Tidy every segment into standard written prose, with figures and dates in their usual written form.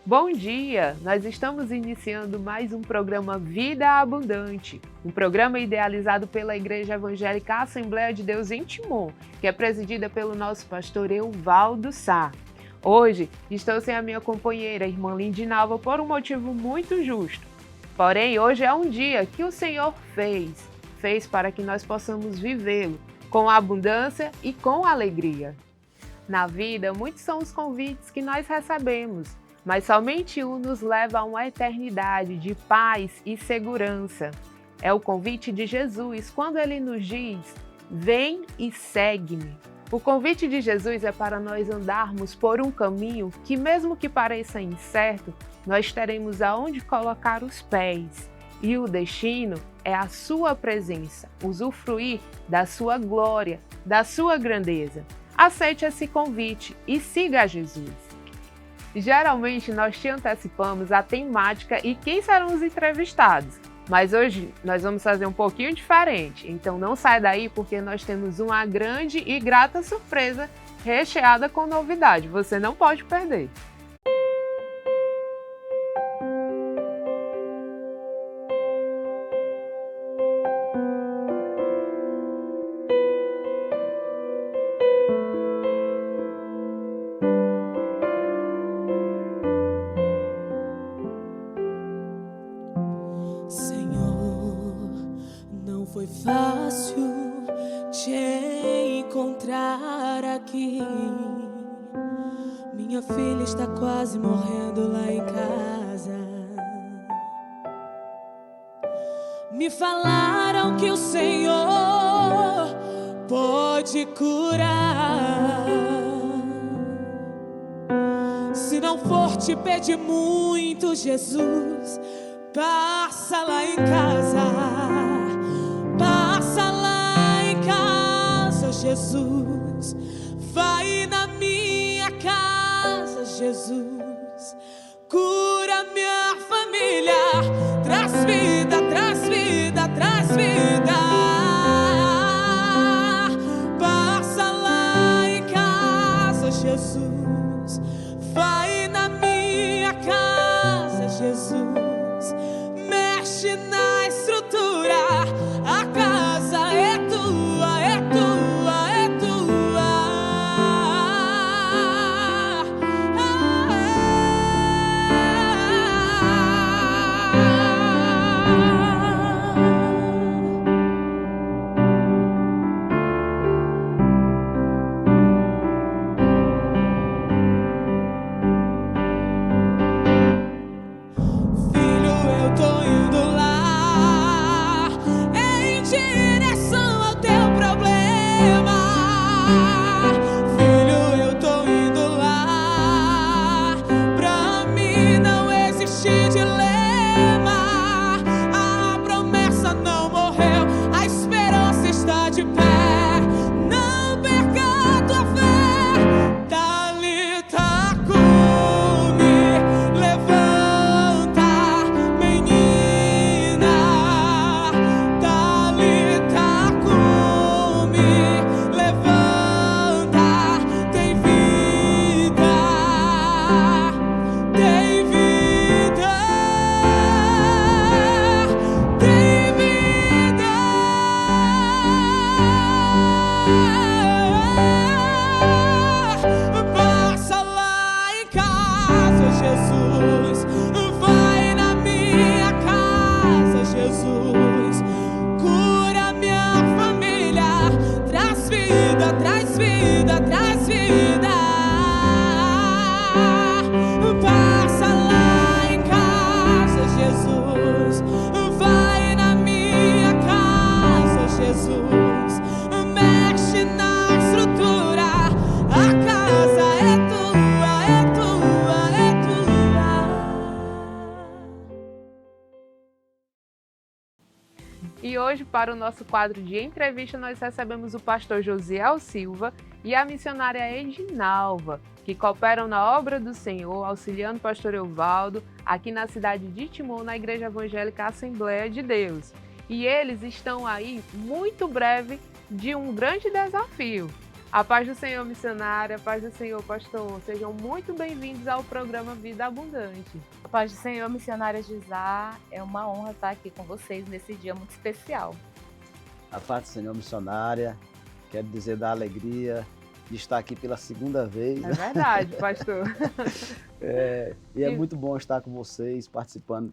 Bom dia! Nós estamos iniciando mais um programa Vida Abundante, um programa idealizado pela Igreja Evangélica Assembleia de Deus em Timon, que é presidida pelo nosso pastor Evaldo Sá. Hoje estou sem a minha companheira, a irmã Lindinalva, por um motivo muito justo. Porém, hoje é um dia que o Senhor fez para que nós possamos vivê-lo com abundância e com alegria. Na vida, muitos são os convites que nós recebemos, mas somente um nos leva a uma eternidade de paz e segurança. É o convite de Jesus, quando ele nos diz: vem e segue-me. O convite de Jesus é para nós andarmos por um caminho que, mesmo que pareça incerto, nós teremos aonde colocar os pés. E o destino é a sua presença, usufruir da sua glória, da sua grandeza. Aceite esse convite e siga a Jesus. Geralmente nós te antecipamos a temática e quem serão os entrevistados, mas hoje nós vamos fazer um pouquinho diferente, então não sai daí porque nós temos uma grande e grata surpresa recheada com novidade, você não pode perder. Foi fácil te encontrar aqui. Minha filha está quase morrendo lá em casa. Me falaram que o Senhor pode curar. Se não for te pedir muito, Jesus, passa lá em casa. Passa lá em casa, Jesus. Vai na minha casa, Jesus. Cura minha família. Traz vida, traz vida, traz vida. Passa lá em casa, Jesus. Vai na minha casa, Jesus. Mexe na estrutura. A casa é tua, é tua, é tua. Filho, eu tô indo lá em direção ao teu problema. Filho, eu tô indo lá. Pra mim não existe dilema. A promessa não morreu, a esperança está de pé. Não perca a tua fé. Talita cumi, levanta, menina. Talita cumi, levanta, tem vida, tem vida, tem vida. Passa lá em casa, Jesus. Vai na minha casa, Jesus. Cura minha família. Traz vida, traz vida, traz vida. Passa lá em casa, Jesus. Vai na minha casa, Jesus. Mexe na estrutura. A casa é tua, é tua, é tua. E hoje, para o nosso quadro de entrevista, nós recebemos o pastor Josiel Silva e a missionária Edinalva, que cooperam na obra do Senhor, auxiliando o pastor Evaldo aqui na cidade de Timon, na Igreja Evangélica Assembleia de Deus. E eles estão aí muito breve de um grande desafio. A paz do Senhor, missionária, a paz do Senhor, pastor. Sejam muito bem-vindos ao programa Vida Abundante. A paz do Senhor, missionária Gisá, é uma honra estar aqui com vocês nesse dia muito especial. A paz do Senhor, missionária, quero dizer da alegria de estar aqui pela segunda vez. É verdade, pastor. E é muito bom estar com vocês, participando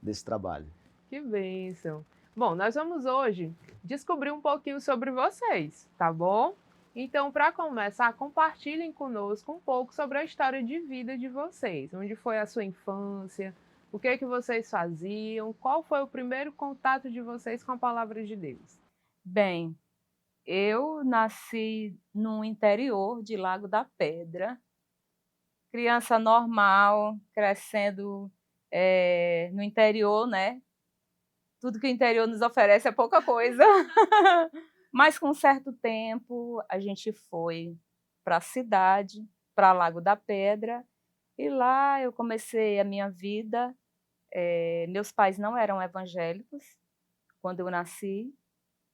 desse trabalho. Que bênção. Bom, nós vamos hoje descobrir um pouquinho sobre vocês, tá bom? Então, para começar, compartilhem conosco um pouco sobre a história de vida de vocês. Onde foi a sua infância? O que é que vocês faziam? Qual foi o primeiro contato de vocês com a palavra de Deus? Bem, eu nasci no interior de Lago da Pedra, criança normal, crescendo no interior, né? Tudo que o interior nos oferece é pouca coisa. Mas com um certo tempo a gente foi para a cidade, para Lago da Pedra, e lá eu comecei a minha vida. Meus pais não eram evangélicos quando eu nasci,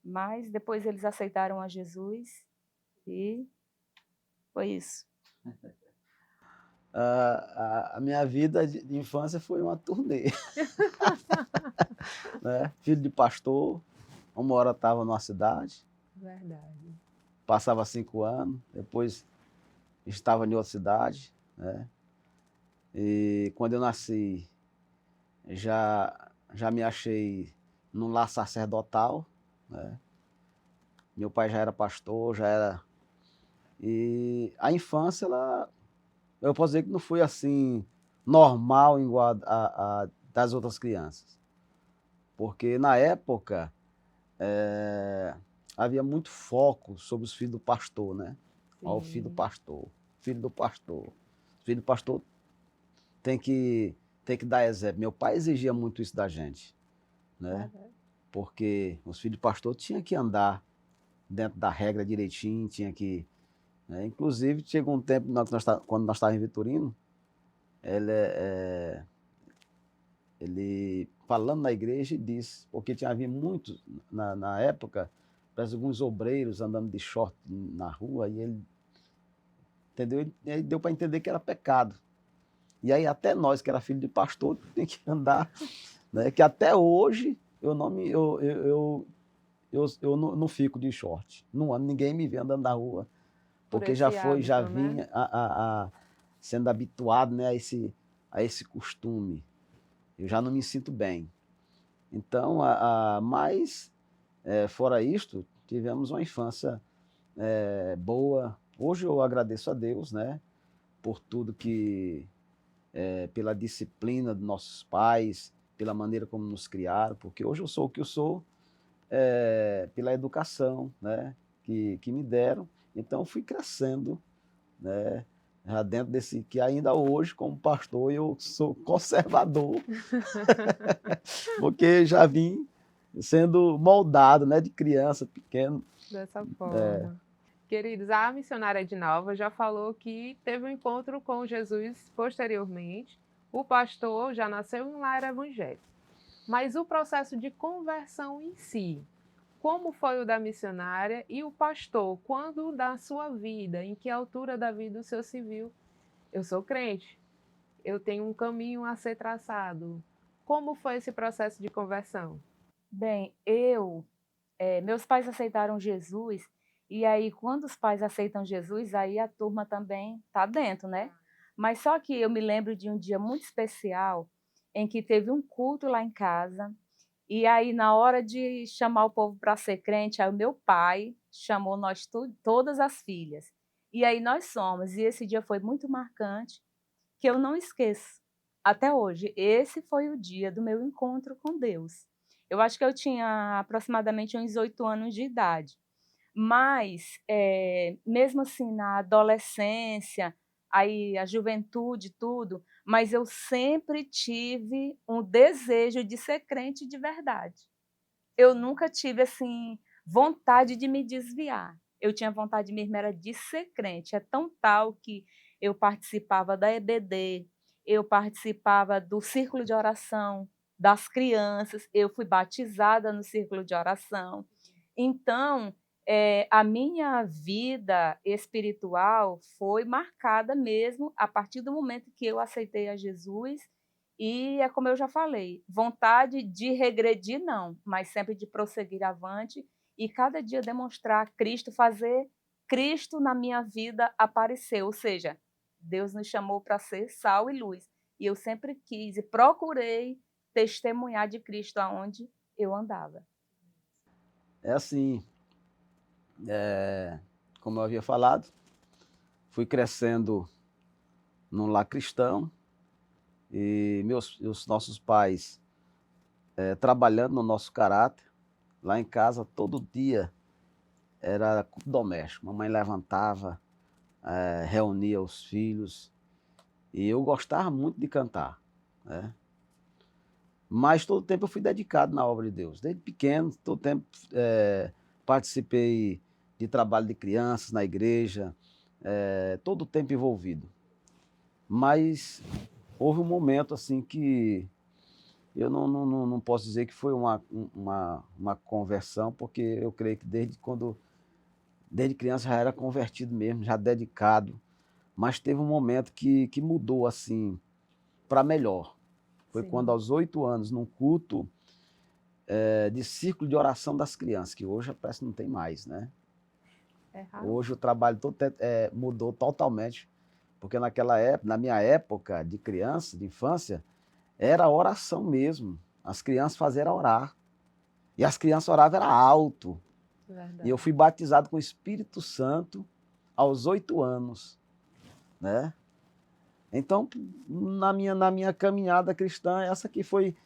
mas depois eles aceitaram a Jesus e foi isso. A minha vida de infância foi uma turnê. Né? Filho de pastor, uma hora estava numa cidade. Verdade. Passava 5 anos, depois estava em outra cidade. Né? E quando eu nasci, já me achei num lar sacerdotal. Né? Meu pai já era pastor, E a infância, eu posso dizer que não foi assim normal igual a das outras crianças. Porque na época havia muito foco sobre os filhos do pastor, né? Ó, o filho do pastor, filho do pastor. Filho do pastor tem que dar exemplo. Meu pai exigia muito isso da gente, né? Porque os filhos do pastor tinham que andar dentro da regra direitinho, tinha que... Né? Inclusive, chegou um tempo, quando nós estávamos em Vitorino, ele falando na igreja disse, porque tinha havido muitos, na época, parece alguns obreiros andando de short na rua, e ele, entendeu? E aí deu para entender que era pecado. E aí até nós, que era filho de pastor, tem que andar, né? Que até hoje eu não fico de short. Não ando, ninguém me vê andando na rua. Porque já vinha sendo habituado, né, a esse costume. Eu já não me sinto bem. Então, mas, fora isto, tivemos uma infância boa. Hoje eu agradeço a Deus, né, por tudo pela disciplina dos nossos pais, pela maneira como nos criaram, porque hoje eu sou o que eu sou, pela educação, né, que me deram. Então, fui crescendo, né, já dentro desse, que ainda hoje, como pastor, eu sou conservador, porque já vim sendo moldado, né, de criança, pequeno. Dessa forma. Queridos, a missionária Edinalva já falou que teve um encontro com Jesus posteriormente. O pastor já nasceu em um lar evangélico. Mas o processo de conversão em si, como foi o da missionária e o pastor, quando da sua vida, em que altura da vida o senhor se viu? Eu sou crente, eu tenho um caminho a ser traçado. Como foi esse processo de conversão? Bem, meus pais aceitaram Jesus, e aí quando os pais aceitam Jesus, aí a turma também está dentro, né? Mas só que eu me lembro de um dia muito especial, em que teve um culto lá em casa, e aí, na hora de chamar o povo para ser crente, aí o meu pai chamou nós todas as filhas. E aí nós somos. E esse dia foi muito marcante, que eu não esqueço até hoje. Esse foi o dia do meu encontro com Deus. Eu acho que eu tinha aproximadamente uns 8 anos de idade. Mas, mesmo assim, na adolescência, aí a juventude, tudo, mas eu sempre tive um desejo de ser crente de verdade. Eu nunca tive, assim, vontade de me desviar. Eu tinha vontade mesmo era de ser crente. É tão tal que eu participava da EBD, eu participava do círculo de oração das crianças, eu fui batizada no círculo de oração. Então, a minha vida espiritual foi marcada mesmo a partir do momento que eu aceitei a Jesus. E é como eu já falei, vontade de regredir não, mas sempre de prosseguir avante e cada dia demonstrar Cristo, fazer Cristo na minha vida aparecer. Ou seja, Deus nos chamou para ser sal e luz. E eu sempre quis e procurei testemunhar de Cristo aonde eu andava. É assim, como eu havia falado, fui crescendo num lar cristão e os nossos pais trabalhando no nosso caráter. Lá em casa, todo dia, era culto doméstico. Mamãe levantava, reunia os filhos e eu gostava muito de cantar, né? Mas todo tempo eu fui dedicado na obra de Deus. Desde pequeno, todo tempo participei de trabalho de crianças na igreja, todo o tempo envolvido. Mas houve um momento assim que eu não posso dizer que foi uma conversão, porque eu creio que desde criança já era convertido mesmo, já dedicado. Mas teve um momento que mudou assim para melhor. Foi Sim. quando, aos 8 anos, num culto de círculo de oração das crianças, que hoje parece que não tem mais, né? Hoje o trabalho todo mudou totalmente, porque naquela época, na minha época de criança, de infância, era oração mesmo. As crianças faziam orar. E as crianças oravam era alto. Verdade. E eu fui batizado com o Espírito Santo aos 8 anos, né? Então, na minha caminhada cristã, essa aqui foi,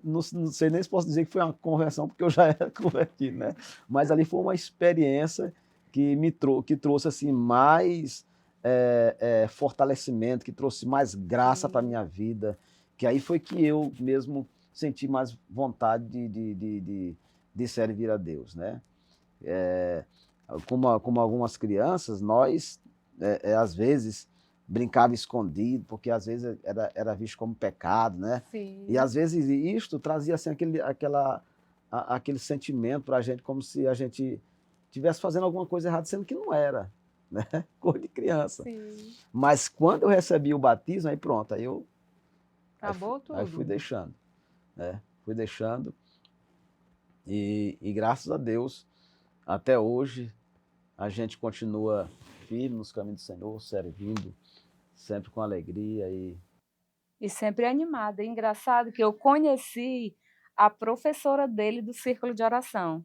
não sei nem se posso dizer que foi uma conversão, porque eu já era convertido, né? Mas ali foi uma experiência que trouxe assim, mais fortalecimento, que trouxe mais graça para a minha vida, que aí foi que eu mesmo senti mais vontade de servir a Deus, né? Como algumas crianças, nós, às vezes, brincava escondido, porque às vezes era visto como pecado, né? Sim. E às vezes isto trazia assim, aquele sentimento para a gente, como se a gente estivesse fazendo alguma coisa errada, sendo que não era, né? Coisa de criança. Sim. Mas quando eu recebi o batismo, aí pronto, Acabou tudo. Aí fui deixando, né? Fui deixando e graças a Deus, até hoje, a gente continua firme nos caminhos do Senhor, servindo, sempre com alegria E sempre animada. É engraçado que eu conheci a professora dele do Círculo de Oração.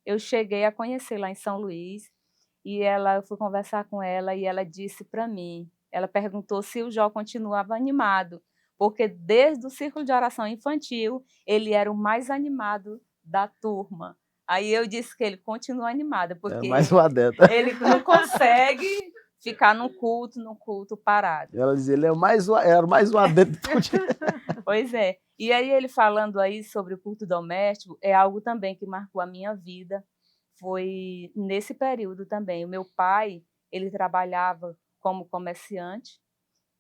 Eu cheguei a conhecer lá em São Luís e eu fui conversar com ela e ela disse para mim, ela perguntou se o Jó continuava animado, porque desde o Círculo de Oração Infantil ele era o mais animado da turma. Aí eu disse que ele continua animado, porque mais um adentro. ele não consegue ficar num culto parado. Ela dizia, ele era o mais um adentro. Pois é. E aí ele falando aí sobre o culto doméstico, é algo também que marcou a minha vida. Foi nesse período também. O meu pai, ele trabalhava como comerciante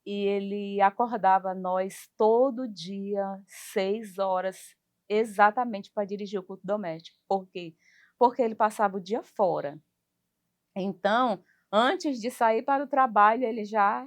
e ele acordava nós todo dia, 6 horas, exatamente para dirigir o culto doméstico. Por quê? Porque ele passava o dia fora. Então, antes de sair para o trabalho, ele já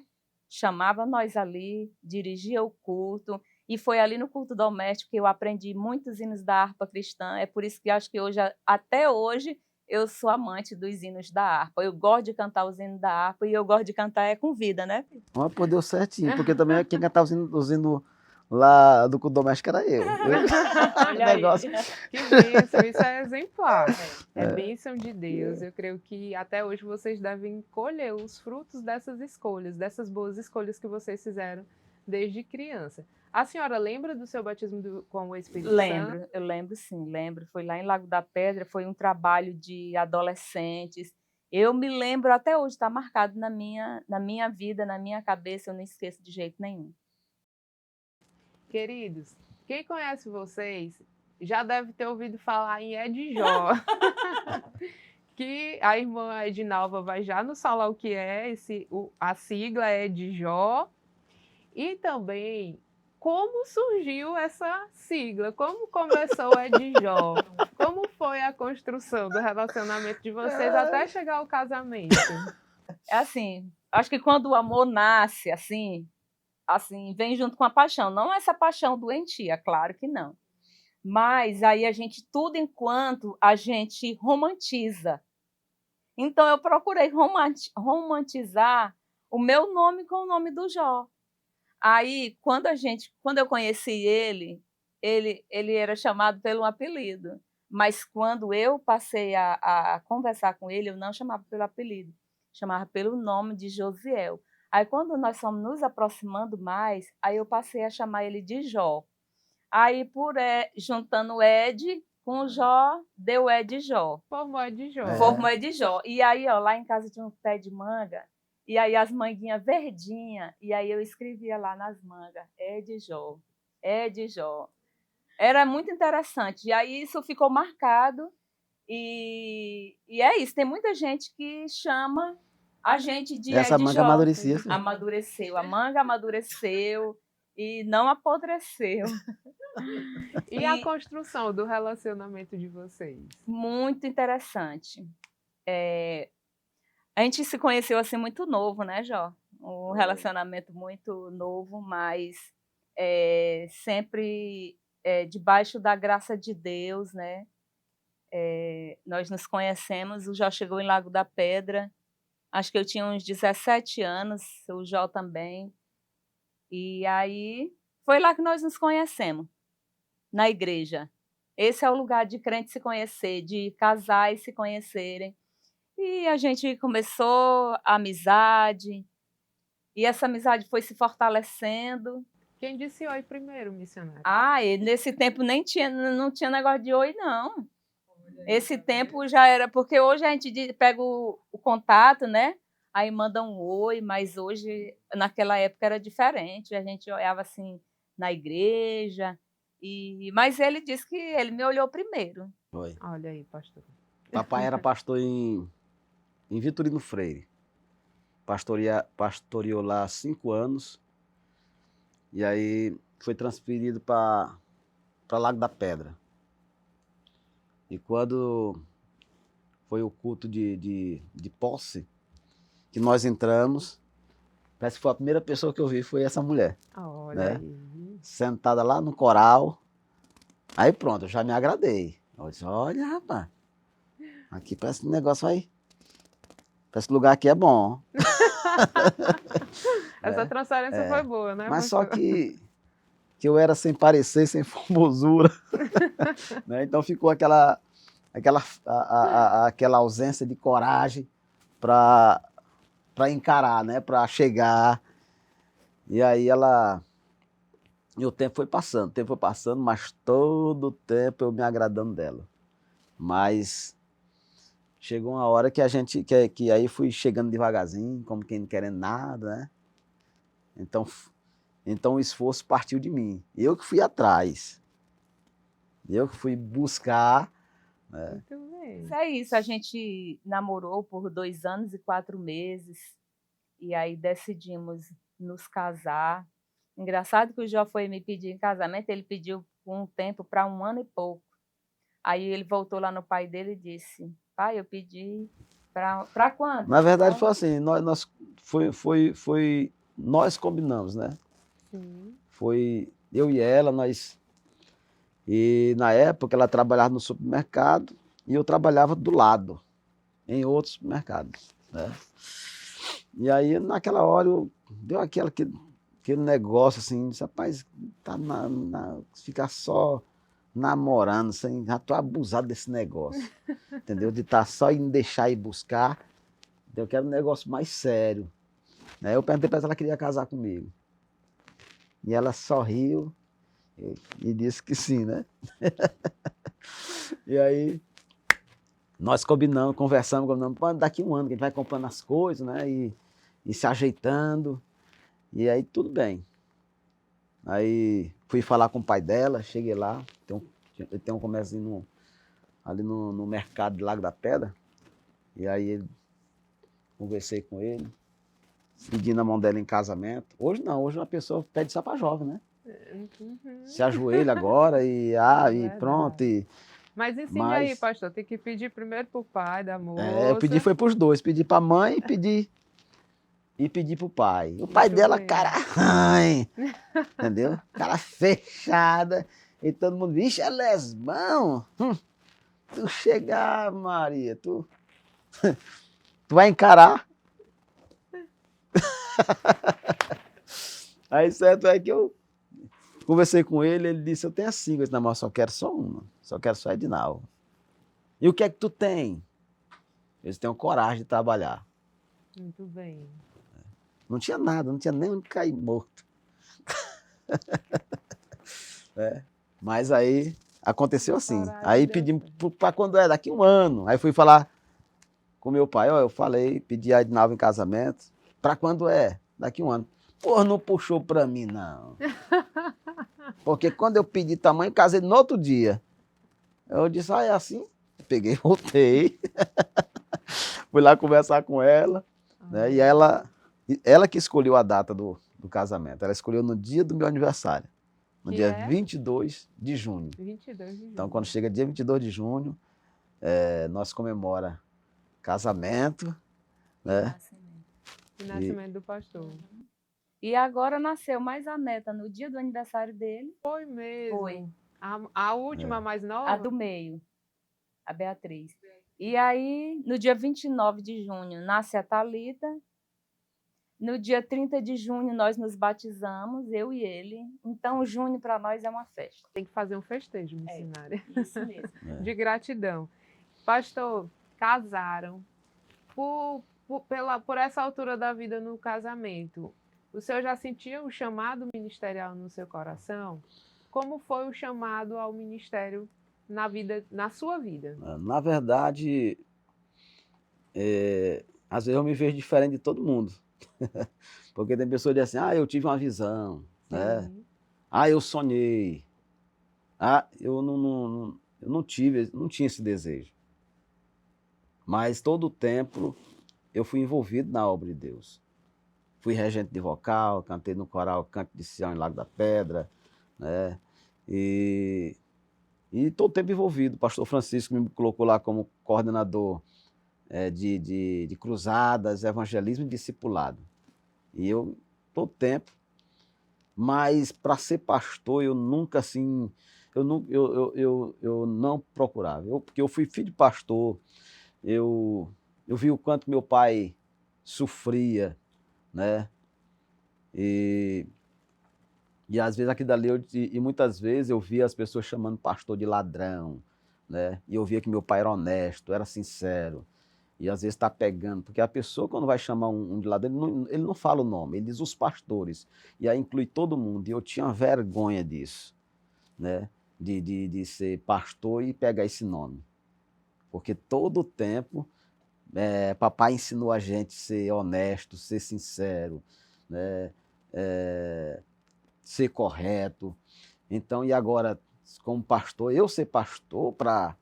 chamava nós ali, dirigia o culto, e foi ali no culto doméstico que eu aprendi muitos hinos da harpa cristã. É por isso que acho que hoje, até hoje, eu sou amante dos hinos da harpa. Eu gosto de cantar os hinos da harpa e eu gosto de cantar com vida, né? Mas pô, deu certinho, porque também quem cantava os hinos lá do culto doméstico era eu. Olha negócio. aí, que bênção, isso é exemplar. É bênção de Deus. Eu creio que até hoje vocês devem colher os frutos dessas escolhas, dessas boas escolhas que vocês fizeram desde criança. A senhora lembra do seu batismo com o Espírito Santo? Eu lembro sim, lembro. Foi lá em Lago da Pedra, foi um trabalho de adolescentes. Eu me lembro até hoje, está marcado na minha vida, na minha cabeça, eu não esqueço de jeito nenhum. Queridos, quem conhece vocês já deve ter ouvido falar em Edjó. Que a irmã Edinalva vai já nos falar o que é a sigla Edjó. E também como surgiu essa sigla, como começou o Edjó, como como foi a construção do relacionamento de vocês até chegar ao casamento? É assim, acho que quando o amor nasce, assim, vem junto com a paixão. Não essa paixão doentia, claro que não. Mas aí a gente, tudo enquanto a gente romantiza. Então eu procurei romantizar o meu nome com o nome do Jó. Aí, quando eu conheci ele era chamado pelo apelido. Mas quando eu passei a conversar com ele, eu não chamava pelo apelido, chamava pelo nome de Josiel. Aí, quando nós fomos nos aproximando mais, aí eu passei a chamar ele de Jó. Aí, juntando Ed com Jó, deu Ed Jó. Formou Ed Jó. Formou Ed Jó. E aí, ó, lá em casa tinha um pé de manga, e aí as manguinhas verdinhas, e aí eu escrevia lá nas mangas, Ed Jó, Ed Jó. Era muito interessante. E aí isso ficou marcado, e é isso. Tem muita gente que chama a gente de Essa Ed manga Jó. amadurecia. Filho. Amadureceu. A manga amadureceu e não apodreceu. E a construção do relacionamento de vocês? Muito interessante. A gente se conheceu assim muito novo, né, Jó? Um relacionamento muito novo, mas sempre debaixo da graça de Deus, né? Nós nos conhecemos, o Jó chegou em Lago da Pedra, acho que eu tinha uns 17 anos, o Jó também. E aí foi lá que nós nos conhecemos, na igreja. Esse é o lugar de crente se conhecer, de casais se conhecerem. E a gente começou a amizade, e essa amizade foi se fortalecendo. Quem disse oi primeiro, missionário? E nesse tempo não tinha negócio de oi, não. Esse tempo já era, porque hoje a gente pega o contato, né? Aí manda um oi, mas hoje, naquela época era diferente, a gente olhava assim na igreja, mas ele disse que ele me olhou primeiro. Foi. Olha aí, pastor. Papai era pastor em Vitorino Freire. Pastoreou lá 5 anos. E aí foi transferido para Lago da Pedra. E quando foi o culto de posse, que nós entramos, parece que foi a primeira pessoa que eu vi, foi essa mulher. Olha né? aí. Sentada lá no coral. Aí pronto, eu já me agradei. Eu disse, olha, rapaz, aqui parece que o negócio aí. Parece que o lugar aqui é bom. Essa transferência foi boa, né? Mas só que eu era sem parecer, sem formosura. Né? Então ficou aquela ausência de coragem para encarar, né? Para chegar. E aí E o tempo foi passando, mas todo o tempo eu me agradando dela. Mas chegou uma hora que que aí fui chegando devagarzinho, como quem não querendo nada, né? Então o esforço partiu de mim. Eu que fui atrás. Eu que fui buscar. Né? Muito bem. Isso é isso, a gente namorou por 2 anos e 4 meses, e aí decidimos nos casar. Engraçado que o Jó foi me pedir em casamento, ele pediu um tempo para 1 ano e pouco. Aí ele voltou lá no pai dele e disse, pai, eu pedi para quando? Na verdade foi assim, nós combinamos, né? Sim. Foi eu e ela, e na época ela trabalhava no supermercado e eu trabalhava do lado, em outros supermercados, né? E aí naquela hora deu aquele negócio assim, disse, rapaz, ficar só namorando, já tô abusado desse negócio, entendeu? De estar só indo deixar ir buscar, eu quero um negócio mais sério. Né? Eu perguntei para ela se ela queria casar comigo. E ela sorriu e disse que sim, né? E aí nós conversamos, daqui 1 ano que a gente vai comprando as coisas, né? E se ajeitando. E aí tudo bem. Aí fui falar com o pai dela, cheguei lá, tem um comércio ali no mercado de Lago da Pedra. E aí conversei com ele, pedindo a mão dela em casamento. Hoje não, hoje uma pessoa pede só para jovem, né? Uhum. Se ajoelha agora e pronto. Mas ensine Mas, aí, pastor. Tem que pedir primeiro pro pai da moça. eu pedi foi pros dois. Pedi pra mãe e pedi pro pai. O pai Muito dela, bem. cara, ai, entendeu? Cara fechada. E todo mundo, vixe, é lesbão. Tu chegar, Maria, tu vai encarar. Aí certo é que eu conversei com ele, ele disse, eu tenho 5. Eu disse, não, mas eu só quero só uma. Só quero só Edinaldo. E o que é que tu tem? Eles têm coragem de trabalhar. Muito bem. Não tinha nada, não tinha nem onde cair morto. Mas aí aconteceu assim. Coragem Aí deu pedimos certo. para quando é, daqui 1 ano. Aí fui falar com meu pai, ó, eu falei, pedi a Edinaldo em casamento. Para quando é? Daqui 1 ano. Pô, não puxou para mim, não. Porque quando eu pedi tamanho, casei no outro dia. Eu disse, é assim? Peguei, voltei. Fui lá conversar com ela, né? E ela que escolheu a data do casamento. Ela escolheu no dia do meu aniversário. No Que dia é? 22 de junho. 22 de junho. Então, quando chega dia 22 de junho, nós comemora casamento, né? O nascimento do pastor. E agora nasceu mais a neta no dia do aniversário dele. Foi mesmo. Foi. A última, mais nova? A do meio, a Beatriz. E aí, no dia 29 de junho, nasce a Thalita. No dia 30 de junho, nós nos batizamos, eu e ele. Então, junho para nós é uma festa. Tem que fazer um festejo, missionária. Isso mesmo. De gratidão. Pastor, casaram. Por essa altura da vida no casamento, o senhor já sentia o chamado ministerial no seu coração? Como foi o chamado ao ministério na sua vida? Na verdade, às vezes eu me vejo diferente de todo mundo. Porque tem pessoas que dizem assim, eu tive uma visão, né? Sim. Eu sonhei. Eu não tinha esse desejo. Mas todo o tempo eu fui envolvido na obra de Deus. Fui regente de vocal, cantei no coral Canto de Sião em Lago da Pedra, né? E todo o tempo envolvido. O pastor Francisco me colocou lá como coordenador de cruzadas, evangelismo e discipulado. E eu, todo tempo, mas para ser pastor, eu nunca assim, eu não procurava. Porque eu fui filho de pastor, eu vi o quanto meu pai sofria, né? E às vezes aquilo dali, e muitas vezes eu via as pessoas chamando pastor de ladrão, né? E eu via que meu pai era honesto, era sincero. E às vezes está pegando, porque a pessoa quando vai chamar um de ladrão, ele não fala o nome, ele diz os pastores. E aí inclui todo mundo. E eu tinha vergonha disso, né? De ser pastor e pegar esse nome. Porque todo o tempo, papai ensinou a gente a ser honesto, ser sincero, né? Ser correto. Então, e agora, como pastor, eu ser pastor para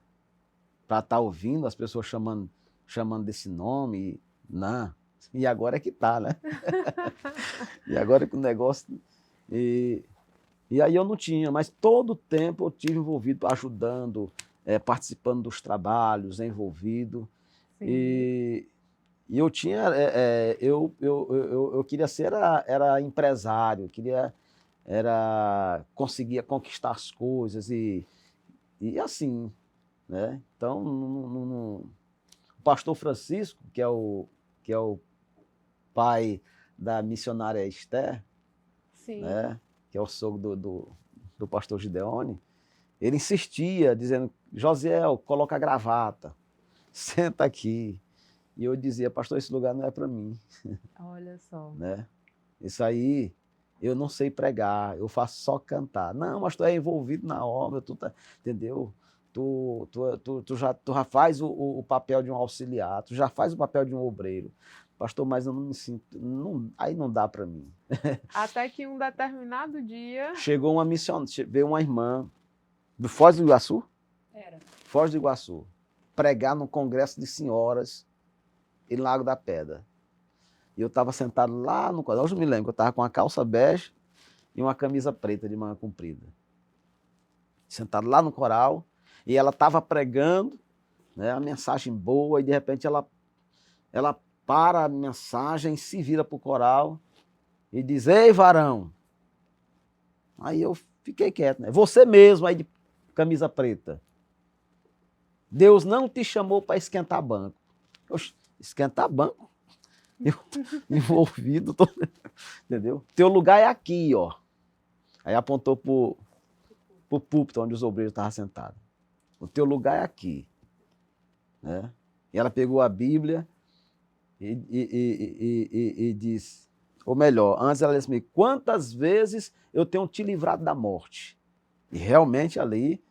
estar ouvindo as pessoas chamando desse nome, não. E agora é que tá, né? E agora que o negócio... E aí eu não tinha, mas todo o tempo eu tive envolvido, ajudando, participando dos trabalhos, envolvido. Sim. E eu tinha... eu queria ser era empresário, conseguia conquistar as coisas e assim, né? Então, o pastor Francisco, que é o pai da missionária Esther, Sim. né? Que é o sogro do pastor Gideone, ele insistia, dizendo, Josiel, coloca a gravata, senta aqui. E eu dizia, pastor, esse lugar não é para mim. Olha só. Né? Isso aí... Eu não sei pregar, eu faço só cantar. Não, mas tu é envolvido na obra, entendeu? Tu já faz o papel de um auxiliar, tu já faz o papel de um obreiro. Pastor, mas eu não me sinto... aí não dá para mim. Até que um determinado dia... Chegou uma missionária, veio uma irmã do Foz do Iguaçu? Era. Foz do Iguaçu. Pregar no congresso de senhoras em Lago da Pedra. E eu estava sentado lá no coral. Hoje eu me lembro que eu estava com uma calça bege e uma camisa preta de manga comprida. Sentado lá no coral. E ela estava pregando, né, a mensagem boa, e de repente ela para a mensagem, se vira para o coral e diz: ei, varão. Aí eu fiquei quieto, né? Você mesmo aí de camisa preta. Deus não te chamou para esquentar banco. Oxe, esquentar banco? Eu envolvido, entendeu? Teu lugar é aqui, ó. Aí apontou pro púlpito onde os obreiros estavam sentados. O teu lugar é aqui. Né? E ela pegou a Bíblia e disse, ou melhor, antes ela disse assim, quantas vezes eu tenho te livrado da morte? E realmente ali,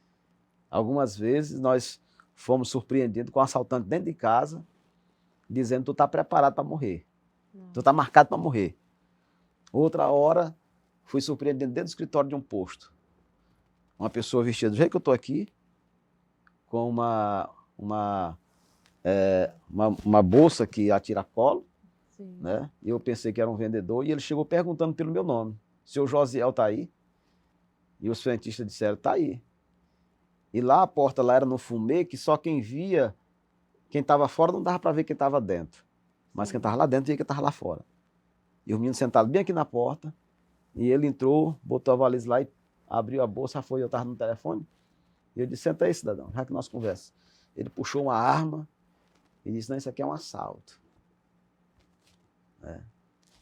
algumas vezes, nós fomos surpreendidos com um assaltante dentro de casa, dizendo, tu está preparado para morrer. Tu está marcado para morrer. Outra hora, fui surpreendido dentro do escritório de um posto. Uma pessoa vestida do jeito que eu estou aqui, com uma bolsa que atira colo, né? E eu pensei que era um vendedor, e ele chegou perguntando pelo meu nome. Seu Josiel está aí? E os frentistas disseram, está aí. E lá a porta lá era no fumê, que só quem via, quem estava fora não dava para ver quem estava dentro. Mas quem estava lá dentro via quem estava lá fora. E o menino sentado bem aqui na porta, e ele entrou, botou a valise lá e abriu a bolsa, eu estava no telefone, e eu disse, senta aí, cidadão, já que nós conversamos. Ele puxou uma arma e disse, não, isso aqui é um assalto.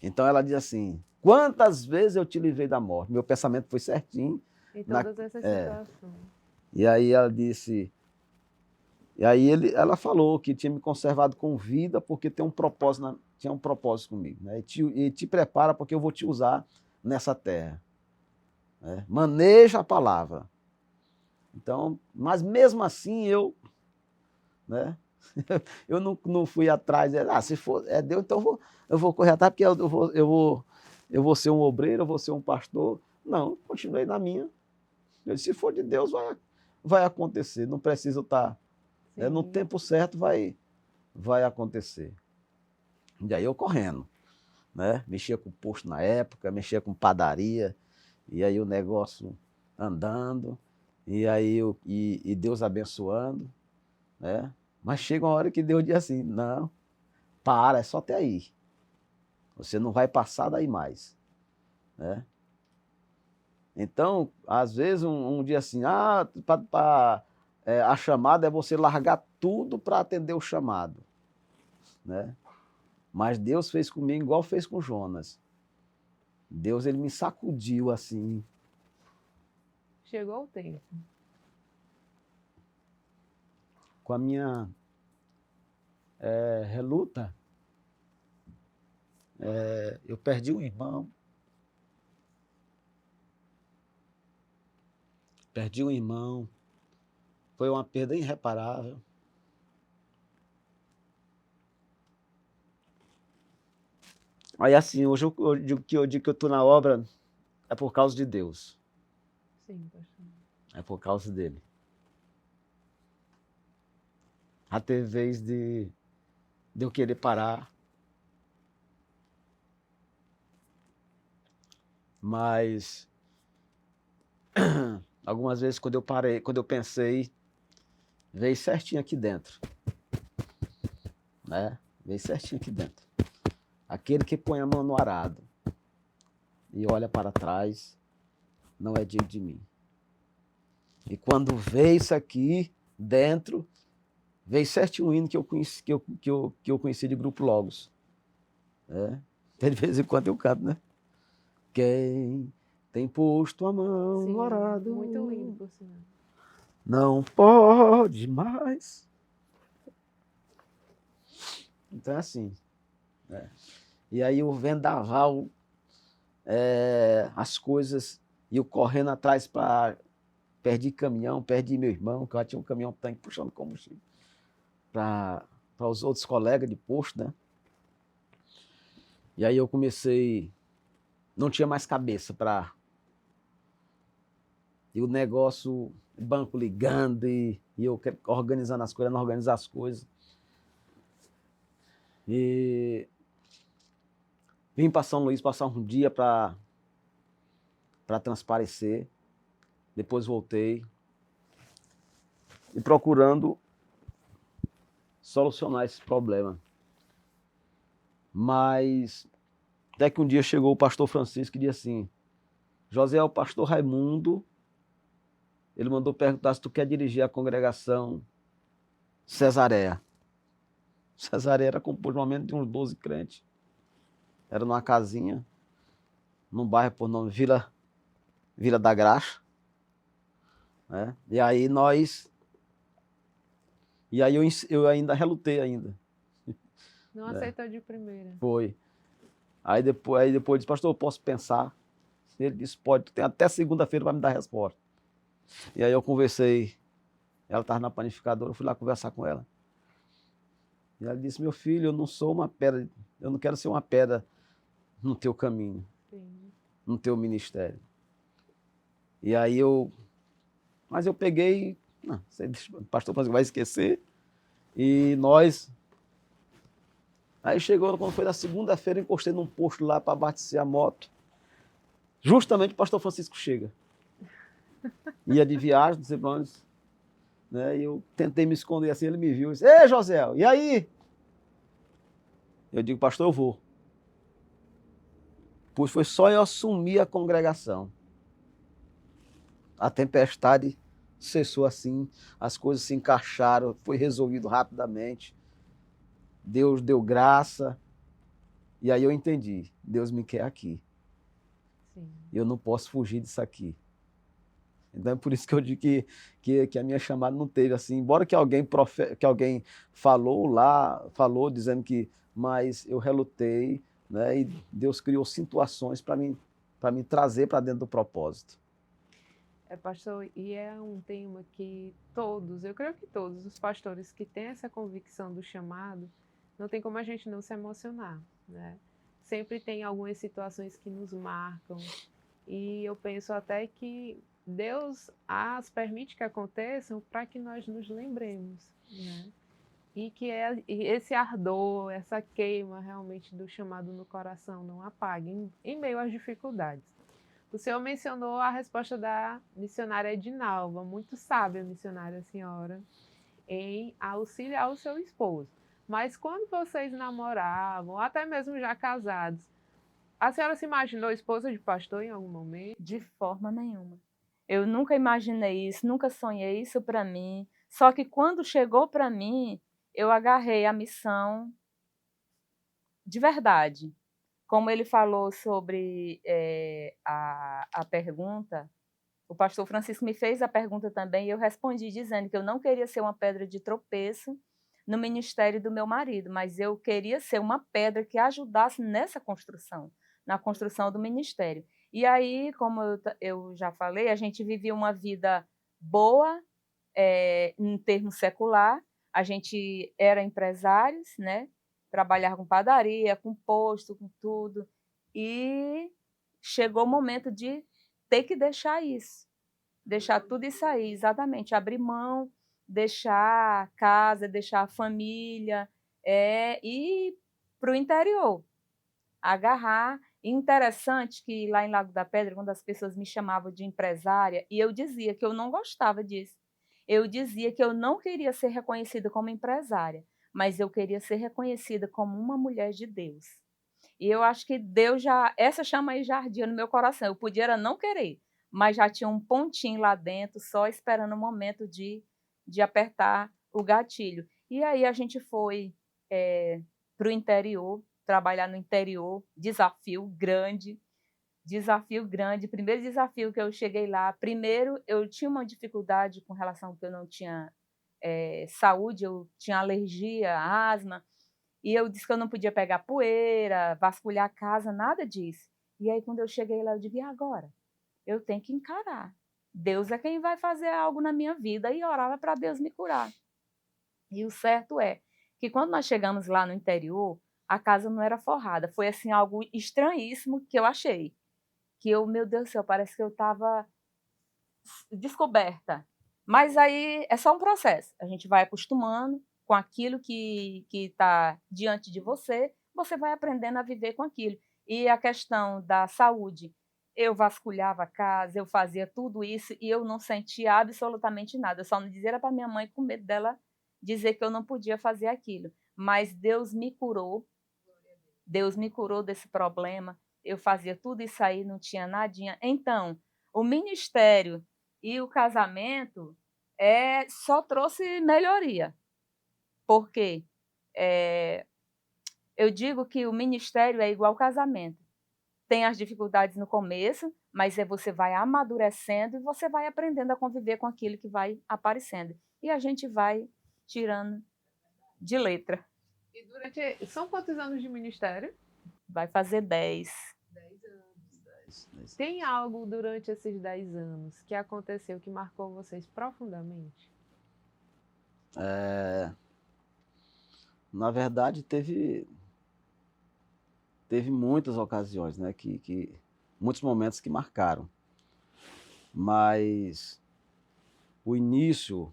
Então ela diz assim, quantas vezes eu te livrei da morte? Meu pensamento foi certinho. Em todas essas situações. E aí ela disse, ela falou que tinha me conservado com vida porque tinha um propósito comigo. Né? E te prepara porque eu vou te usar nessa terra. Né? Maneja a palavra. Então, mas mesmo assim né? Eu não fui atrás, se for Deus, então eu vou correr atrás, porque eu vou ser um obreiro, eu vou ser um pastor. Não, continuei na minha. Eu disse, se for de Deus, vai acontecer, não preciso estar. No tempo certo vai acontecer. E aí eu correndo, né? Mexia com posto na época, mexia com padaria, e aí o negócio andando, e aí e Deus abençoando, né? Mas chega uma hora que Deus diz assim, não, é só até aí. Você não vai passar daí mais. Né? Então, às vezes, um dia assim, a chamada é você largar tudo para atender o chamado. Né? Mas Deus fez comigo igual fez com Jonas. Deus, ele me sacudiu assim. Chegou o tempo. Com a minha reluta, eu perdi um irmão. Foi uma perda irreparável. Aí assim, hoje eu digo que eu estou na obra é por causa de Deus. Sim, pastor. É por causa dele. Já teve vez de eu querer parar. Mas algumas vezes quando eu pensei, veio certinho aqui dentro. Né? Veio certinho aqui dentro. Aquele que põe a mão no arado e olha para trás, não é digno de mim. E quando veio isso aqui dentro, veio certinho um hino que eu conheci de Grupo Logos. De vez em quando eu canto, né? Quem tem posto a mão no arado, muito lindo, por sinal. Não pode mais. Então é assim. E aí o vendaval, as coisas, e eu correndo atrás para... Perdi caminhão, perdi meu irmão, que eu tinha um caminhão-tanque puxando combustível para os outros colegas de posto, né? E aí eu comecei... Não tinha mais cabeça para... E o negócio, banco ligando, e eu organizando as coisas, não organizar as coisas. E vim para São Luís passar um dia para transparecer. Depois voltei. e procurando solucionar esse problema. Mas até que um dia chegou o pastor Francisco e disse assim: José, o pastor Raimundo, ele mandou perguntar se tu quer dirigir a congregação Cesareia. Cesareia era composto normalmente de uns 12 crentes. Era numa casinha, num bairro por nome Vila da Graxa. Né? E aí eu ainda relutei ainda. Não aceitou de primeira. Foi. Aí depois disse, pastor, eu posso pensar? Ele disse, pode, tu tem até segunda-feira para me dar a resposta. E aí eu conversei, ela estava na panificadora, eu fui lá conversar com ela. E ela disse, meu filho, eu não sou uma pedra, eu não quero ser uma pedra no teu caminho, sim, no teu ministério. E aí mas eu peguei, não, o pastor Francisco vai esquecer, e aí chegou, quando foi na segunda-feira, eu encostei num posto lá para abastecer a moto. Justamente o pastor Francisco chega. Ia de viagem, não sei para onde, né? E eu tentei me esconder assim, ele me viu e disse, ei, José, e aí? Eu digo, pastor, eu vou. Pois foi só eu assumir a congregação. A tempestade cessou assim, as coisas se encaixaram, foi resolvido rapidamente. Deus deu graça. E aí eu entendi, Deus me quer aqui. Sim. E eu não posso fugir disso aqui. Então é por isso que eu digo que a minha chamada não teve assim, embora que alguém falou dizendo que, mas eu relutei, né? E Deus criou situações para me trazer para dentro do propósito. Pastor, e é um tema que eu creio que todos os pastores que têm essa convicção do chamado, não tem como a gente não se emocionar, né? Sempre tem algumas situações que nos marcam, e eu penso até que Deus as permite que aconteçam para que nós nos lembremos, né? E que esse ardor, essa queima realmente do chamado no coração não apague em meio às dificuldades. O senhor mencionou a resposta da missionária Edinalva, muito sábia missionária senhora, em auxiliar o seu esposo. Mas quando vocês namoravam, até mesmo já casados, a senhora se imaginou esposa de pastor em algum momento? De forma nenhuma. Eu nunca imaginei isso, nunca sonhei isso para mim. Só que quando chegou para mim, eu agarrei a missão de verdade. Como ele falou sobre a pergunta, o pastor Francisco me fez a pergunta também e eu respondi dizendo que eu não queria ser uma pedra de tropeço no ministério do meu marido, mas eu queria ser uma pedra que ajudasse nessa construção, na construção do ministério. E aí, como eu já falei, a gente vivia uma vida boa, em termos secular, a gente era empresários, né? Trabalhar com padaria, com posto, com tudo. E chegou o momento de ter que deixar isso. Deixar tudo isso aí, exatamente. Abrir mão, deixar a casa, deixar a família, e ir para o interior. Agarrar. E interessante que lá em Lago da Pedra, quando as pessoas me chamavam de empresária, e eu dizia que eu não gostava disso. Eu dizia que eu não queria ser reconhecida como empresária, mas eu queria ser reconhecida como uma mulher de Deus. E eu acho que Deus essa chama aí já ardia no meu coração. Eu podia era não querer, mas já tinha um pontinho lá dentro, só esperando o momento de apertar o gatilho. E aí a gente foi para o interior, trabalhar no interior, desafio grande. Primeiro desafio que eu cheguei lá, primeiro eu tinha uma dificuldade com relação que eu não tinha saúde, eu tinha alergia, asma, e eu disse que eu não podia pegar poeira, vasculhar a casa, nada disso. E aí quando eu cheguei lá, eu digo, e agora? Eu tenho que encarar. Deus é quem vai fazer algo na minha vida, e orava para Deus me curar. E o certo é que quando nós chegamos lá no interior, a casa não era forrada. Foi assim algo estranhíssimo que eu achei. Que eu, meu Deus do céu, parece que eu estava descoberta. Mas aí é só um processo. A gente vai acostumando com aquilo que está diante de você, você vai aprendendo a viver com aquilo. E a questão da saúde, Eu vasculhava a casa, eu fazia tudo isso e eu não sentia absolutamente nada. Eu só não dizia para minha mãe com medo dela dizer que eu não podia fazer aquilo. Mas Deus me curou desse problema. Eu fazia tudo isso aí, não tinha nadinha. Então, o ministério e o casamento só trouxe melhoria. Por quê? Eh, eu digo que o ministério é igual ao casamento. Tem as dificuldades no começo, mas você vai amadurecendo e você vai aprendendo a conviver com aquilo que vai aparecendo. E a gente vai tirando de letra. E são quantos anos de ministério? Vai fazer 10. 10 anos. Tem algo durante esses 10 anos que aconteceu que marcou vocês profundamente? Na verdade, teve muitas ocasiões, né, muitos momentos que marcaram. Mas o início,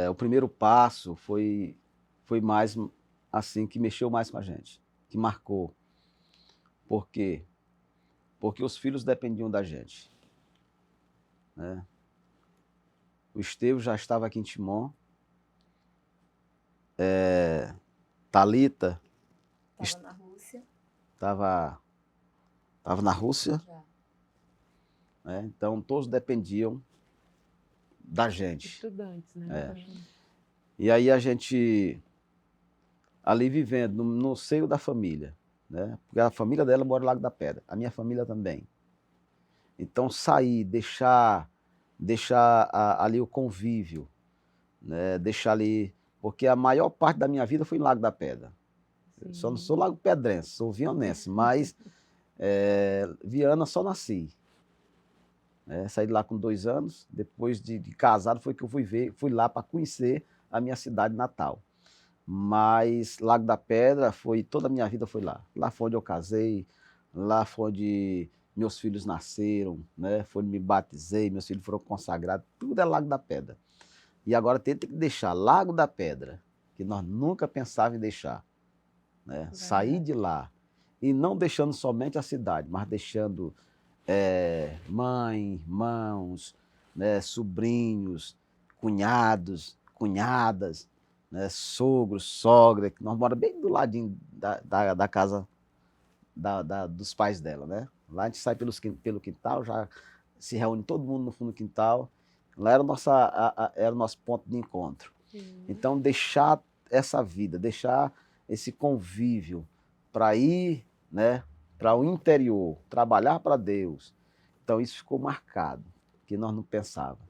o primeiro passo foi mais assim, que mexeu mais com a gente, que marcou. Por quê? Porque os filhos dependiam da gente, né? O Estevão já estava aqui em Timon, Thalita Estava na Rússia. estava na Rússia, Já. né? Então todos dependiam da gente. Estudantes, né? E aí a gente, ali vivendo no seio da família, né? Porque a família dela mora no Lago da Pedra, a minha família também. Então sair, deixar ali o convívio, né? Deixar ali, porque a maior parte da minha vida foi em Lago da Pedra. Eu só não sou Lago Pedrense, sou vianense, mas Viana só nasci. Saí de lá com 2 anos, depois de casado foi que eu fui lá para conhecer a minha cidade natal. Mas Lago da Pedra, toda a minha vida foi lá. Lá foi onde eu casei, lá foi onde meus filhos nasceram, né? Foi onde me batizei, meus filhos foram consagrados, tudo é Lago da Pedra. E agora tem que deixar Lago da Pedra, que nós nunca pensávamos em deixar, né? Sair de lá, e não deixando somente a cidade, mas deixando mãe, irmãos, né? Sobrinhos, cunhados, cunhadas, né? Sogro, sogra, que nós moramos bem do ladinho da casa dos pais dela, né? Lá a gente sai pelo quintal, já se reúne todo mundo no fundo do quintal. Lá era o nosso ponto de encontro. Então, deixar essa vida, deixar esse convívio para ir, né, para o interior, trabalhar para Deus. Então, isso ficou marcado, que nós não pensávamos.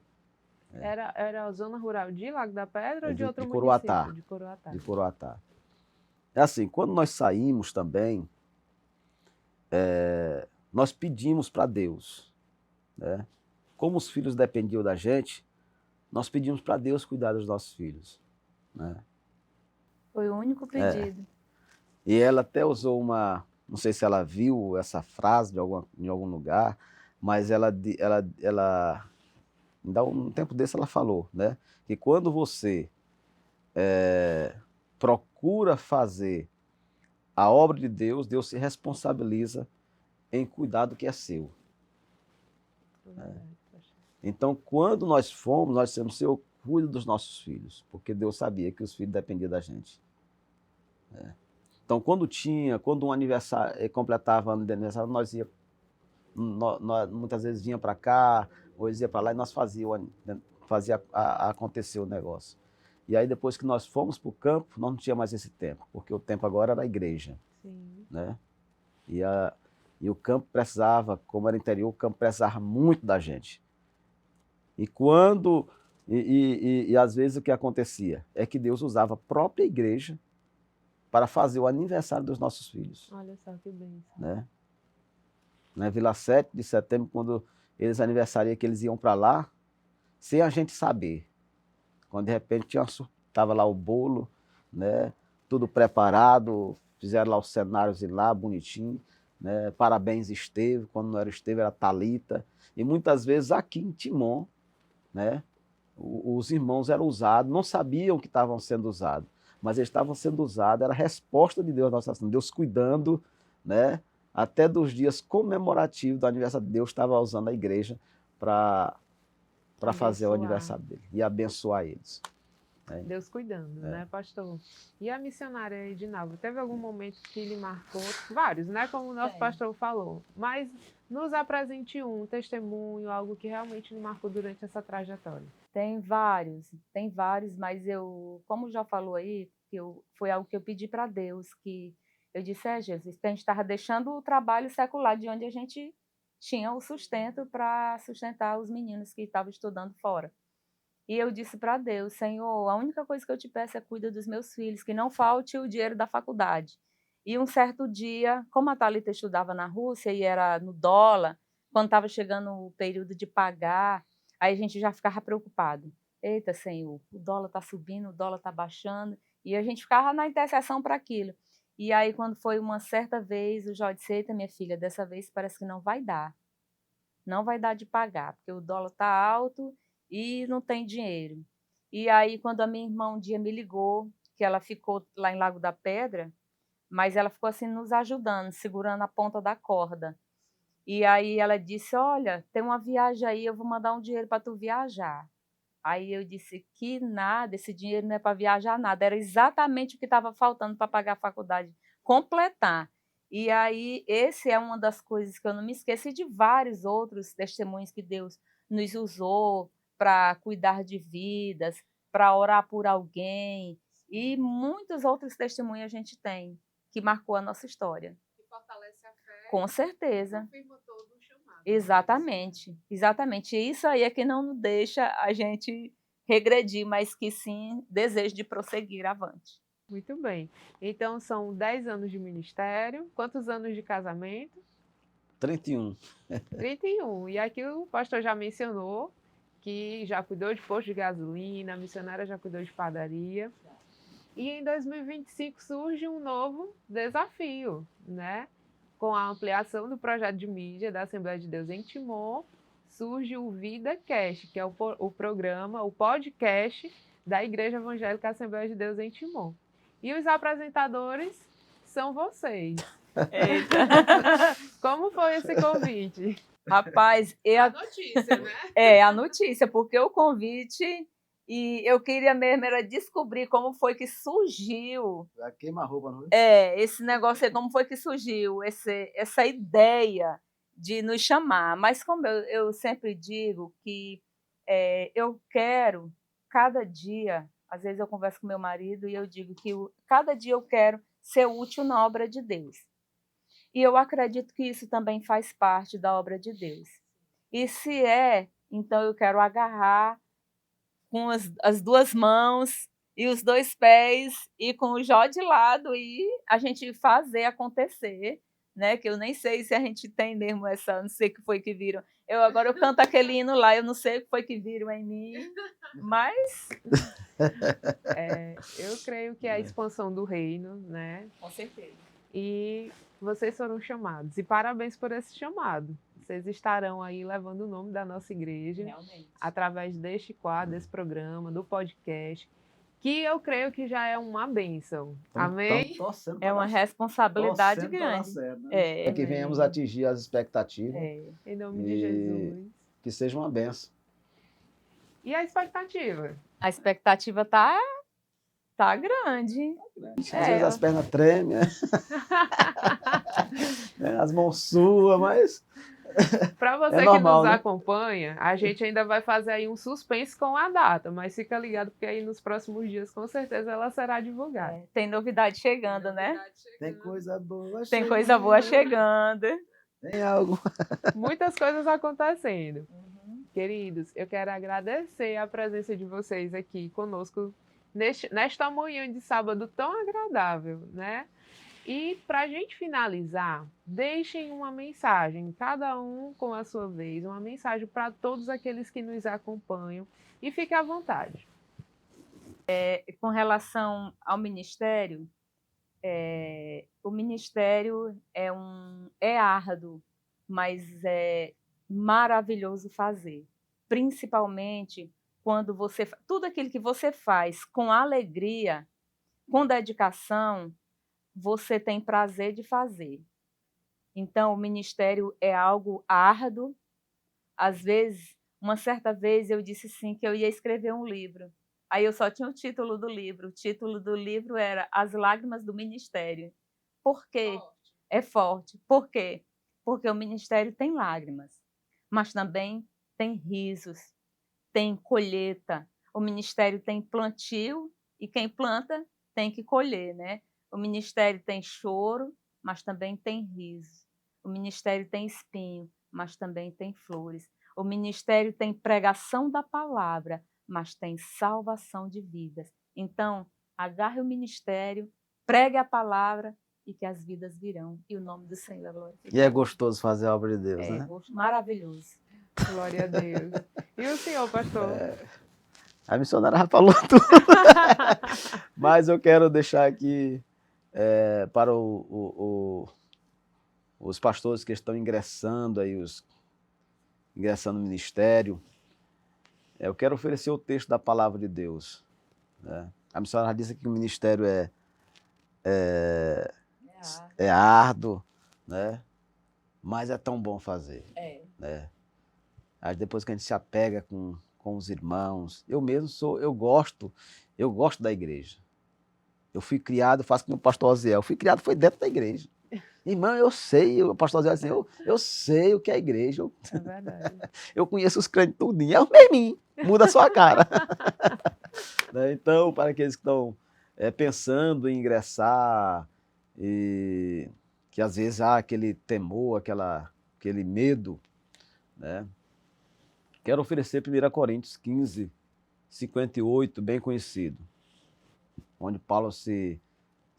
Era a zona rural de Lago da Pedra ou de outro Coroatá, município? De Coroatá. De Coroatá. É assim, quando nós saímos também, nós pedimos para Deus, né? Como os filhos dependiam da gente, nós pedimos para Deus cuidar dos nossos filhos, né? Foi o único pedido. E ela até usou não sei se ela viu essa frase em algum lugar, mas ainda um tempo desse ela falou, né? Que quando você procura fazer a obra de Deus, Deus se responsabiliza em cuidar do que é seu. Então, quando nós fomos, nós dissemos: Senhor, cuida dos nossos filhos, porque Deus sabia que os filhos dependiam da gente. Então, quando um aniversário, completava ano de aniversário, nós muitas vezes vinha para cá, ou eles iam para lá, e nós fazia acontecer o negócio. E aí, depois que nós fomos para o campo, nós não tinha mais esse tempo, porque o tempo agora era a igreja. Sim. Né? E o campo precisava, como era interior, o campo precisava muito da gente. E às vezes o que acontecia é que Deus usava a própria igreja para fazer o aniversário dos nossos filhos. Olha só que bênção. Né? Na Vila 7 de setembro, quando eles aniversariam, que eles iam para lá, sem a gente saber. Quando de repente estava lá o bolo, né? Tudo preparado, fizeram lá os cenários e lá, bonitinho. Né? Parabéns, Estevão. Quando não era Estevão, era Thalita. E muitas vezes aqui em Timon, né? Os irmãos eram usados, não sabiam que estavam sendo usados, mas eles estavam sendo usados, era a resposta de Deus à nossa ação, Deus cuidando, né? até dos dias comemorativos do aniversário, Deus estava usando a igreja para fazer o aniversário dele e abençoar eles. Deus cuidando, né, pastor? E a missionária Edinalva, teve algum momento que lhe marcou? Vários, né, como o nosso pastor falou. Mas nos apresente um testemunho, algo que realmente lhe marcou durante essa trajetória. Tem vários, mas como já falou aí, foi algo que eu pedi para Deus, que eu disse, Jesus, que a gente estava deixando o trabalho secular de onde a gente tinha o sustento para sustentar os meninos que estavam estudando fora. E eu disse para Deus, Senhor, a única coisa que eu te peço é cuida dos meus filhos, que não falte o dinheiro da faculdade. E um certo dia, como a Thalita estudava na Rússia e era no dólar, quando estava chegando o período de pagar, aí a gente já ficava preocupado. Eita, Senhor, o dólar está subindo, o dólar está baixando, e a gente ficava na intercessão para aquilo. E aí, quando foi uma certa vez, o Jó disse, eita, minha filha, dessa vez parece que não vai dar. Não vai dar de pagar, porque o dólar está alto e não tem dinheiro. E aí, quando a minha irmã um dia me ligou, que ela ficou lá em Lago da Pedra, mas ela ficou assim nos ajudando, segurando a ponta da corda. E aí ela disse, olha, tem uma viagem aí, eu vou mandar um dinheiro para tu viajar. Aí eu disse que nada, esse dinheiro não é para viajar nada, era exatamente o que estava faltando para pagar a faculdade, completar. E aí, esse é uma das coisas que eu não me esqueço, e de vários outros testemunhos que Deus nos usou para cuidar de vidas, para orar por alguém, e muitos outros testemunhos a gente tem, que marcou a nossa história. Que fortalece a fé. Com certeza. Confirma todo o chamado. Exatamente, exatamente. E isso aí é que não nos deixa a gente regredir, mas que sim, desejo de prosseguir avante. Muito bem. Então, são 10 anos de ministério. Quantos anos de casamento? 31. 31. E aqui o pastor já mencionou que já cuidou de posto de gasolina, a missionária já cuidou de padaria. E em 2025 surge um novo desafio, né? Com a ampliação do projeto de mídia da Assembleia de Deus em Timon, surge o VidaCast, que é o programa, o podcast da Igreja Evangélica Assembleia de Deus em Timon. E os apresentadores são vocês. Eita. Como foi esse convite? Rapaz, A notícia, né? a notícia, porque o convite, e eu queria mesmo era descobrir como foi que surgiu. Queima a roupa, não Esse negócio aí, como foi que surgiu essa ideia de nos chamar. Mas como eu sempre digo que eu quero, cada dia, às vezes eu converso com meu marido e eu digo que cada dia eu quero ser útil na obra de Deus. E eu acredito que isso também faz parte da obra de Deus. E se então eu quero agarrar com as duas mãos e os dois pés e com o Jó de lado e a gente fazer acontecer, né? Que eu nem sei se a gente tem mesmo não sei o que foi que viram. Agora eu canto aquele hino lá, eu não sei o que foi que viram em mim, mas eu creio que é a expansão do reino, né? Com certeza. E vocês foram chamados. E parabéns por esse chamado. Vocês estarão aí levando o nome da nossa igreja. Realmente. Através deste quadro, desse programa, do podcast, que eu creio que já é uma bênção. Amém? É uma responsabilidade grande. Certo, né? Que venhamos atingir as expectativas. Em nome de Jesus. Que seja uma bênção. E a expectativa? A expectativa tá grande. Às vezes as pernas tremem, né? As mãos suam, mas... Para você normal, que nos né? acompanha, a gente ainda vai fazer aí um suspense com a data, mas fica ligado porque aí nos próximos dias, com certeza, ela será divulgada. Tem novidade chegando, né? Tem coisa boa chegando. Tem coisa boa chegando. Tem algo. Muitas coisas acontecendo. Queridos, eu quero agradecer a presença de vocês aqui conosco nesta manhã de sábado tão agradável, né? E para a gente finalizar, deixem uma mensagem, cada um com a sua vez, uma mensagem para todos aqueles que nos acompanham e fique à vontade. Com relação ao ministério, o ministério é árduo, mas é maravilhoso fazer, principalmente quando tudo aquilo que você faz com alegria, com dedicação, você tem prazer de fazer. Então, o ministério é algo árduo. Às vezes, uma certa vez eu disse sim que eu ia escrever um livro. Aí eu só tinha o título do livro. O título do livro era As Lágrimas do Ministério. Por quê? É forte. Por quê? Porque o ministério tem lágrimas, mas também tem risos, tem colheita. O ministério tem plantio e quem planta tem que colher, né? O ministério tem choro, mas também tem riso. O ministério tem espinho, mas também tem flores. O ministério tem pregação da palavra, mas tem salvação de vidas. Então, agarre o ministério, pregue a palavra e que as vidas virão. E o nome do Senhor é glorificado. E é gostoso fazer a obra de Deus, né? Maravilhoso. Glória a Deus. E o senhor, pastor? A missionária já falou tudo. Mas eu quero deixar aqui para os pastores que estão ingressando aí, ingressando no ministério. Eu quero oferecer o texto da palavra de Deus, né? A missionária disse que o ministério é árduo, né? Mas é tão bom fazer. Né? Aí depois que a gente se apega com os irmãos, eu mesmo eu gosto da igreja. Eu fui criado, faço como o pastor Oziel, fui criado, foi dentro da igreja. Irmão, eu sei, o pastor Oziel assim, eu sei o que é a igreja. É verdade. Eu conheço os crentes tudinho, é o mesmo, muda a sua cara. Né? Então, para aqueles que estão pensando em ingressar, e que às vezes há aquele temor, aquele medo, né? Quero oferecer 1 Coríntios 15, 58, bem conhecido, onde Paulo se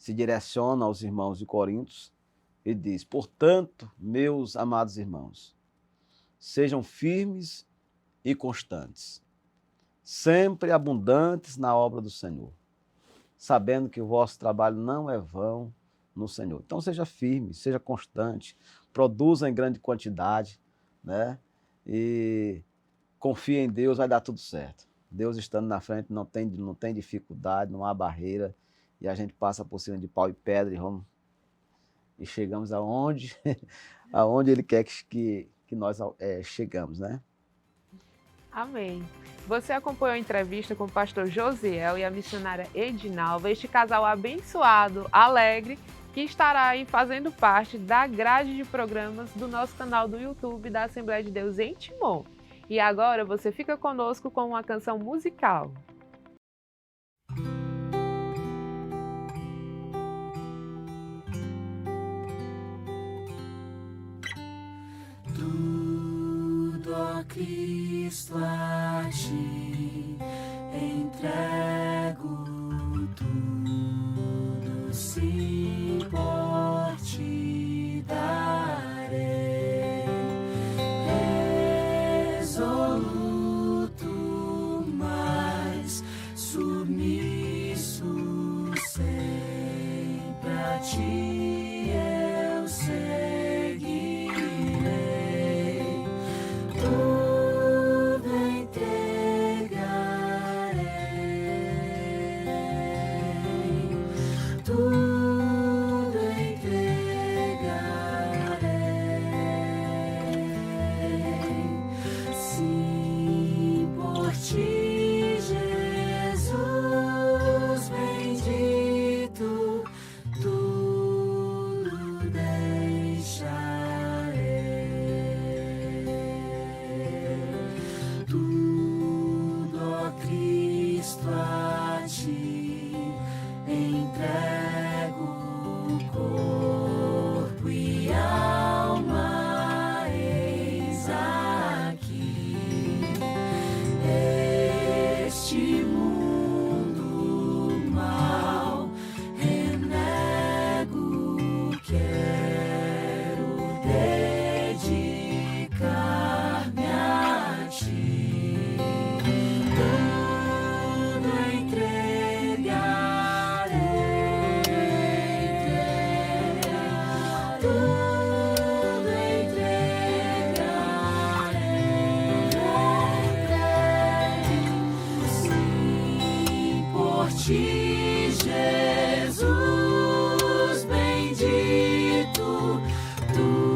direciona aos irmãos de Coríntios e diz: portanto, meus amados irmãos, sejam firmes e constantes, sempre abundantes na obra do Senhor, sabendo que o vosso trabalho não é vão no Senhor. Então seja firme, seja constante, produza em grande quantidade, né? E confia em Deus, vai dar tudo certo. Deus estando na frente, não tem dificuldade, não há barreira, e a gente passa por cima de pau e pedra e chegamos aonde Ele quer que nós chegamos, né? Amém. Você acompanhou a entrevista com o pastor Josiel e a missionária Edinalva, este casal abençoado, alegre, que estará aí fazendo parte da grade de programas do nosso canal do YouTube da Assembleia de Deus em Timon. E agora você fica conosco com uma canção musical. Tudo a Cristo a ti entrego, tudo sim por ti darei, resoluto, mas submisso sempre a ti eu seguirei. Tudo entregarei, tudo entregarei. Sim, por ti, Jesus bendito, tudo deixarei. Tudo a Cristo a ti entrego, corpo e alma, eis aqui. Este mundo mal renego, quero dedicar-me a ti. Tudo entregarei, tudo entregarei. Sim, por ti, Jesus bendito, tu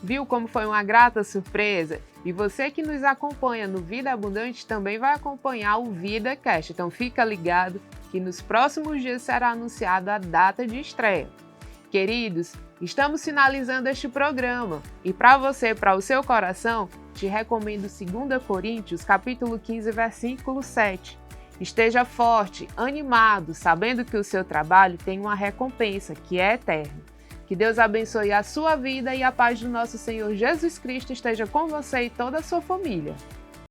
Viu como foi uma grata surpresa? E você que nos acompanha no Vida Abundante também vai acompanhar o VidaCast. Então fica ligado que nos próximos dias será anunciada a data de estreia. Queridos, estamos finalizando este programa e para você, para o seu coração, te recomendo 2 Coríntios, capítulo 15, versículo 7. Esteja forte, animado, sabendo que o seu trabalho tem uma recompensa, que é eterna. Que Deus abençoe a sua vida e a paz do nosso Senhor Jesus Cristo esteja com você e toda a sua família.